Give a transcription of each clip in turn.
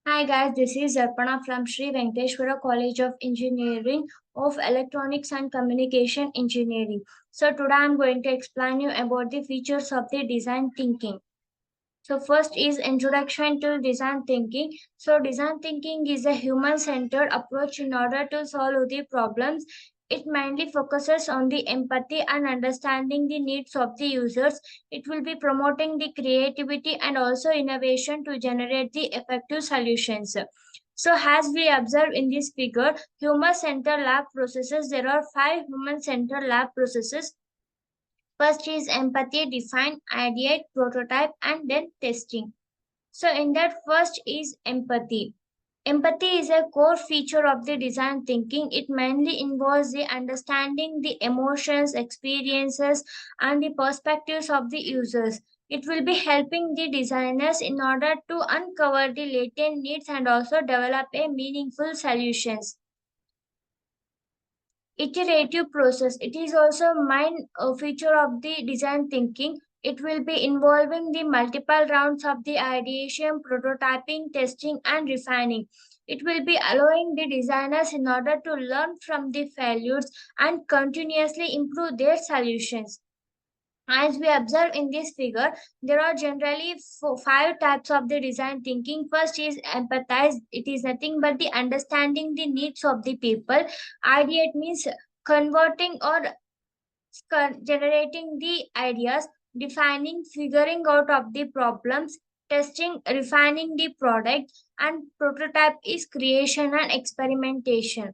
Hi guys, this is Arpana from Sri Venkateshwara College of Engineering of Electronics and Communication Engineering. So today I'm going to explain you about the features of the design thinking. So first is introduction to design thinking. So design thinking is a human-centered approach in order to solve the problems. It mainly focuses on the empathy and understanding the needs of the users. It will be promoting the creativity and also innovation to generate the effective solutions. So as we observe in this figure, human-centered lab processes, there are 5 human-centered lab processes. First is empathy, define, ideate, prototype, and then testing. So, in that, first is empathy. Empathy is a core feature of the design thinking. It mainly involves the understanding the emotions, experiences, and the perspectives of the users. It will be helping the designers in order to uncover the latent needs and also develop a meaningful solutions. Iterative process. It is also main feature of the design thinking. It will be involving the multiple rounds of the ideation, prototyping, testing, and refining. It will be allowing the designers in order to learn from the failures and continuously improve their solutions. As we observe in this figure, there are generally 5 types of the design thinking. First is empathize. It is nothing but the understanding the needs of the people. Ideate means converting or generating the ideas, defining, figuring out of the problems, testing, refining the product, and prototype is creation and experimentation.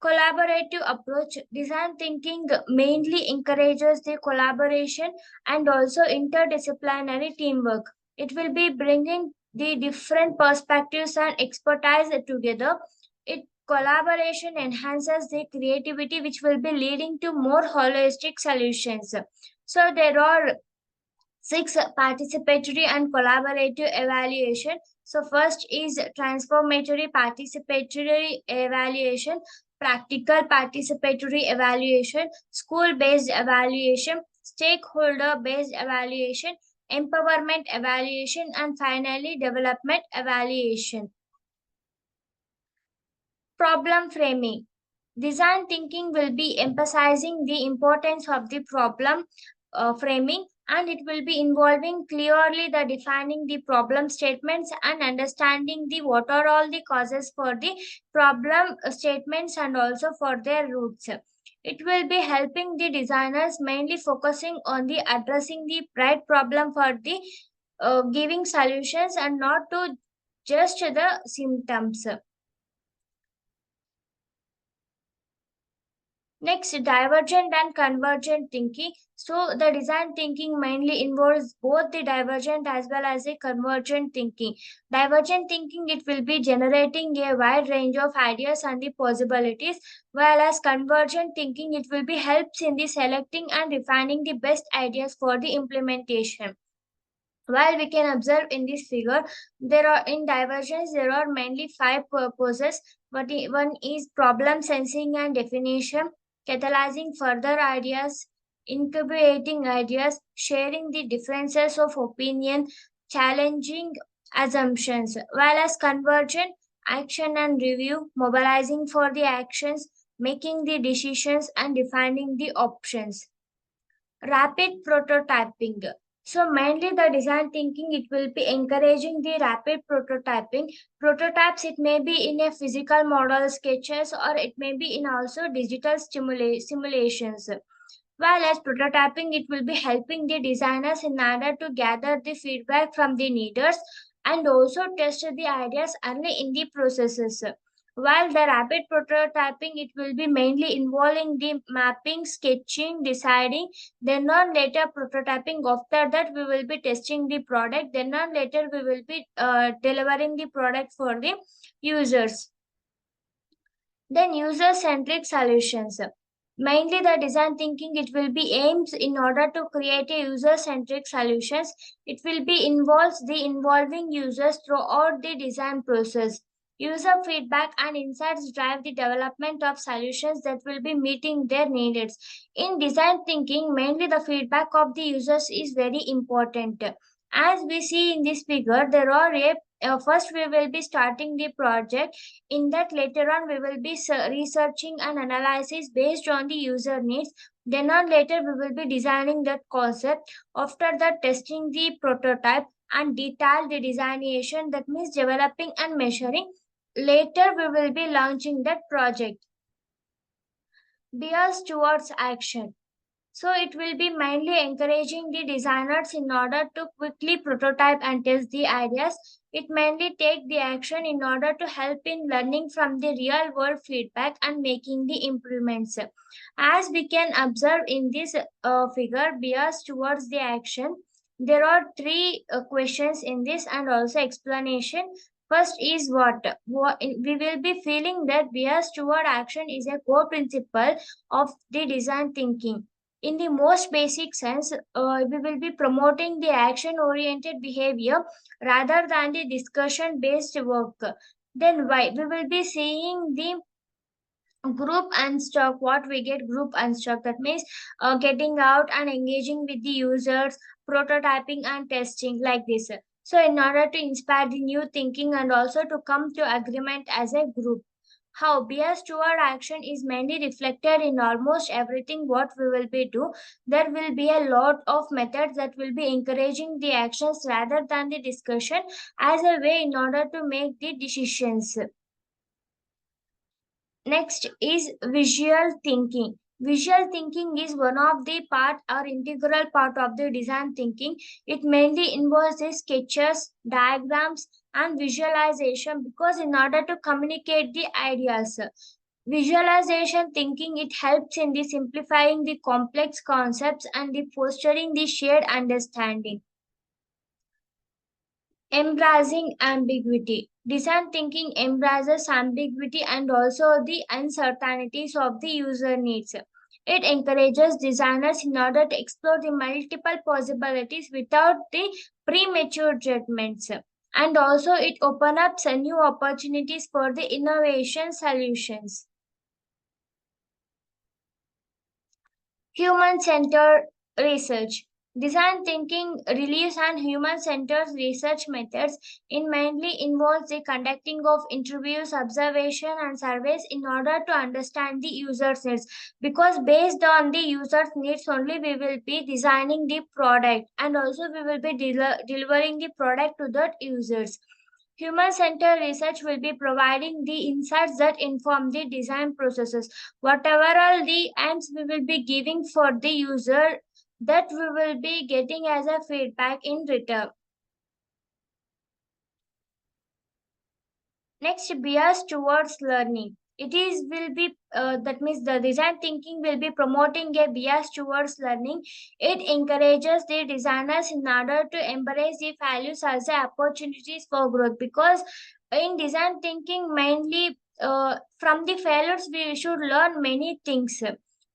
Collaborative approach. Design thinking mainly encourages the collaboration and also interdisciplinary teamwork. It will be bringing the different perspectives and expertise together. It collaboration enhances the creativity, which will be leading to more holistic solutions. So there are 6 participatory and collaborative evaluation. So first is transformatory participatory evaluation, practical participatory evaluation, school based evaluation, stakeholder based evaluation, empowerment evaluation, and finally development evaluation. Problem framing. Design thinking will be emphasizing the importance of the problem framing, and it will be involving clearly the defining the problem statements and understanding the what are all the causes for the problem statements and also for their roots. It will be helping the designers mainly focusing on the addressing the right problem for the giving solutions and not to just the symptoms. Next, divergent and convergent thinking. So, the design thinking mainly involves both the divergent as well as the convergent thinking. Divergent thinking, it will be generating a wide range of ideas and the possibilities, while as convergent thinking, it will be helps in the selecting and refining the best ideas for the implementation. While we can observe in this figure, there are in divergence there are mainly 5 purposes. But one is problem sensing and definition, catalyzing further ideas, incubating ideas, sharing the differences of opinion, challenging assumptions. While as convergent, action and review, mobilizing for the actions, making the decisions and defining the options. Rapid prototyping. So mainly the design thinking, it will be encouraging the rapid prototyping. Prototypes, it may be in a physical model sketches or it may be in also digital simulations. While as prototyping, it will be helping the designers in order to gather the feedback from the needers and also test the ideas early in the processes. While the rapid prototyping, it will be mainly involving the mapping, sketching, deciding, then on later prototyping. After that, we will be testing the product. Then on later, we will be delivering the product for the users. Then user-centric solutions. Mainly the design thinking, it will be aims in order to create a user-centric solutions. It will be involves the involving users throughout the design process. User feedback and insights drive the development of solutions that will be meeting their needs. In design thinking, mainly the feedback of the users is very important. As we see in this figure, there are first we will be starting the project. In that, later on we will be researching and analysis based on the user needs. Then on later we will be designing that concept. After that, testing the prototype and detail the designation, that means developing and measuring. Later we will be launching that project. Bias towards action. So it will be mainly encouraging the designers in order to quickly prototype and test the ideas. It mainly take the action in order to help in learning from the real world feedback and making the improvements. As we can observe in this figure, bias towards the action, there are three questions in this and also explanation. First is what we will be feeling that bias toward action is a core principle of the design thinking. In the most basic sense, we will be promoting the action oriented behavior rather than the discussion based work. Then why? We will be seeing the group unstuck. What we get group unstuck, that means getting out and engaging with the users, prototyping and testing like this. So in order to inspire the new thinking and also to come to agreement as a group. How bias toward action is mainly reflected in almost everything what we will be do. There will be a lot of methods that will be encouraging the actions rather than the discussion as a way in order to make the decisions. Next is visual thinking. Visual thinking is one of the part or integral part of the design thinking. It mainly involves the sketches, diagrams, and visualization because in order to communicate the ideas. Visualization thinking it helps in the simplifying the complex concepts and the fostering the shared understanding. Embracing ambiguity. Design thinking embraces ambiguity and also the uncertainties of the user needs. It encourages designers in order to explore the multiple possibilities without the premature judgments. And also it opens up some new opportunities for the innovation solutions. Human-centered research. Design thinking relies on human-centered research methods. It mainly involves the conducting of interviews, observation, and surveys in order to understand the user's needs. Because based on the user's needs only, we will be designing the product and also we will be delivering the product to the users. Human-centered research will be providing the insights that inform the design processes. Whatever all the aims we will be giving for the user, that we will be getting as a feedback in return. Next, bias towards learning. It is will be that means the design thinking will be promoting a bias towards learning. It encourages the designers in order to embrace the values as the opportunities for growth because in design thinking mainly from the failures we should learn many things.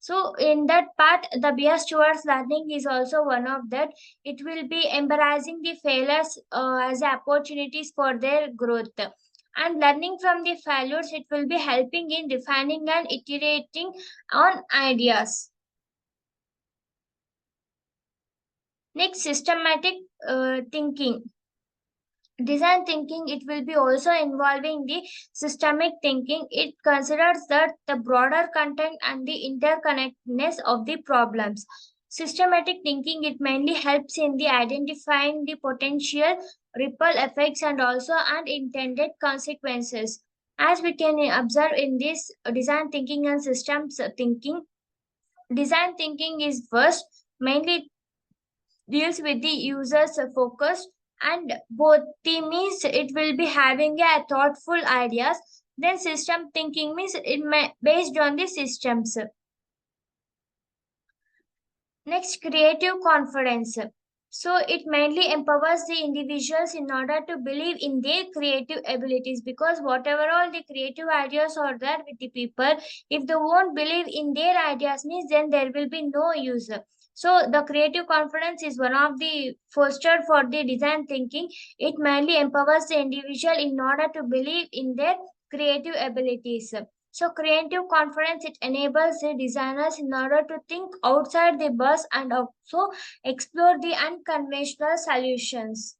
So in that part, the bias towards learning is also one of that. It will be embracing the failures as opportunities for their growth and learning from the failures. It will be helping in refining and iterating on ideas. Next, systematic thinking. Design thinking it will be also involving the systemic thinking. It considers that the broader content and the interconnectedness of the problems. Systematic thinking it mainly helps in the identifying the potential ripple effects and also unintended consequences. As we can observe in this design thinking and systems thinking, design thinking is first mainly deals with the users focus and both the means it will be having a thoughtful ideas. Then system thinking means it may based on the systems. Next, creative confidence. So it mainly empowers the individuals in order to believe in their creative abilities because whatever all the creative ideas are there with the people, if they won't believe in their ideas means then there will be no use. So the creative confidence is one of the foster for the design thinking. It mainly empowers the individual in order to believe in their creative abilities. So creative confidence it enables the designers in order to think outside the box and also explore the unconventional solutions.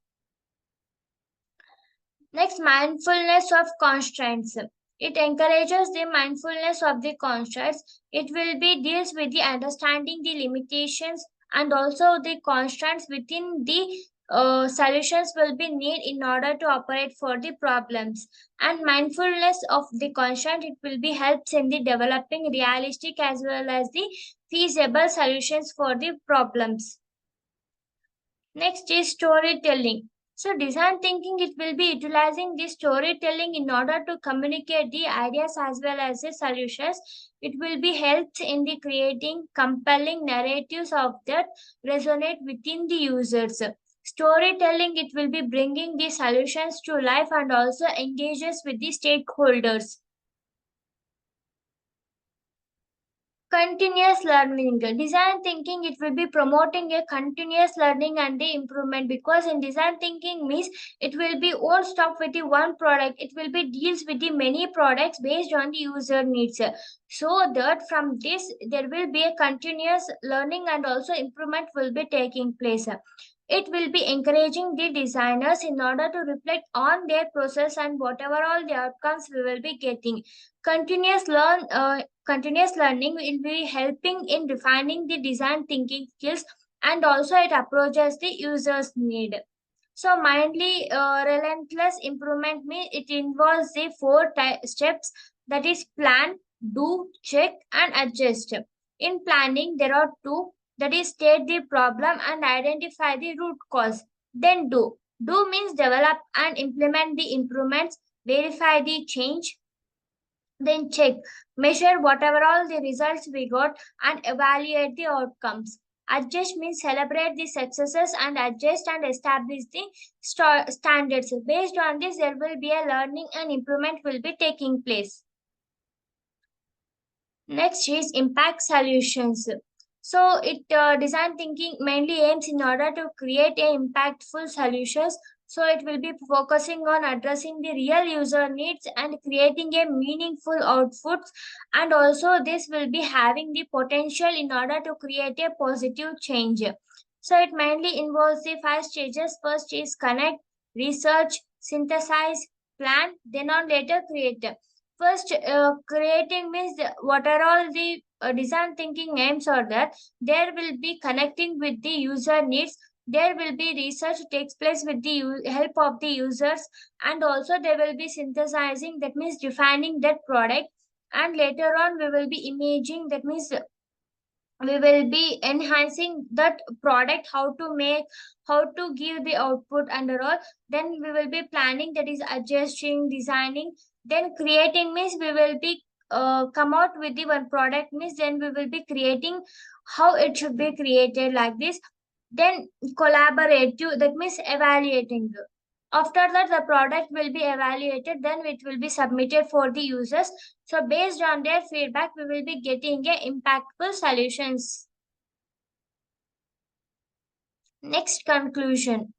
Next, mindfulness of constraints. It encourages the mindfulness of the constraints. It will be deals with the understanding the limitations and also the constraints within the solutions will be need in order to operate for the problems. And mindfulness of the constraint, it will be helps in the developing realistic as well as the feasible solutions for the problems. Next is storytelling. So design thinking, it will be utilizing the storytelling in order to communicate the ideas as well as the solutions. It will be helped in the creating compelling narratives of that resonate within the users. Storytelling, it will be bringing the solutions to life and also engages with the stakeholders. Continuous learning. Design thinking, it will be promoting a continuous learning and the improvement, because in design thinking means it will be won't stop with the one product. It will be deals with the many products based on the user needs. So that from this there will be a continuous learning and also improvement will be taking place. It will be encouraging the designers in order to reflect on their process and whatever all the outcomes we will be getting. Continuous learning will be helping in refining the design thinking skills, and also it approaches the user's need. So mindly relentless improvement means it involves the four steps, that is plan, do, check and adjust. In planning there are two, that is state the problem and identify the root cause. Then do. Do means develop and implement the improvements, verify the change, then check, measure whatever all the results we got and evaluate the outcomes. Adjust means celebrate the successes and adjust and establish the standards. Based on this, there will be a learning and improvement will be taking place. Next is impact solutions. So it design thinking mainly aims in order to create a impactful solutions. So it will be focusing on addressing the real user needs and creating a meaningful outputs. And also this will be having the potential in order to create a positive change. So it mainly involves the five stages. First is connect, research, synthesize, plan, then on later create. First, creating means what are all the design thinking aims are that there will be connecting with the user needs. There will be research takes place with the help of the users, and also there will be synthesizing, that means defining that product, and later on we will be imaging, that means we will be enhancing that product, how to make, how to give the output and all. Then we will be planning, that is adjusting, designing, then creating means we will be come out with the one product means then we will be creating how it should be created like this. Then collaborative, that means evaluating. After that the product will be evaluated, then it will be submitted for the users. So based on their feedback we will be getting a impactful solutions. Next, conclusion.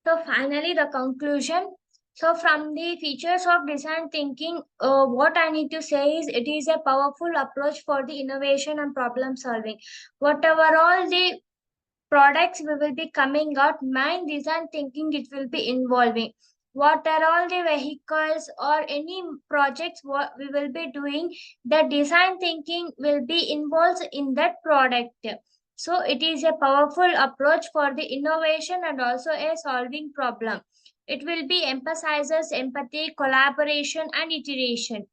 So finally, the conclusion. So from the features of design thinking, what I need to say is it is a powerful approach for the innovation and problem solving. Whatever all the products we will be coming out, mind design thinking it will be involving. What are all the vehicles or any projects what we will be doing, the design thinking will be involved in that product. So it is a powerful approach for the innovation and also a solving problem. It will be emphasizes empathy, collaboration and iteration.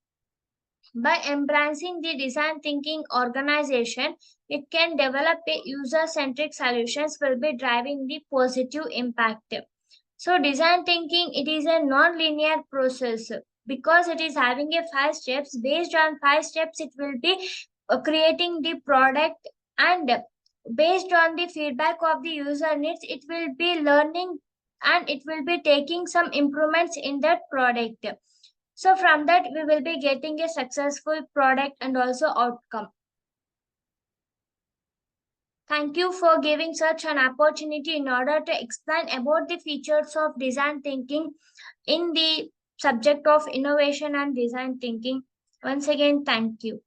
By embracing the design thinking organization, it can develop a user-centric solutions will be driving the positive impact. So design thinking, it is a non-linear process because it is having a five steps. Based on five steps, it will be creating the product, and based on the feedback of the user needs, it will be learning and it will be taking some improvements in that product. So from that, we will be getting a successful product and also outcome. Thank you for giving such an opportunity in order to explain about the features of design thinking in the subject of innovation and design thinking. Once again, thank you.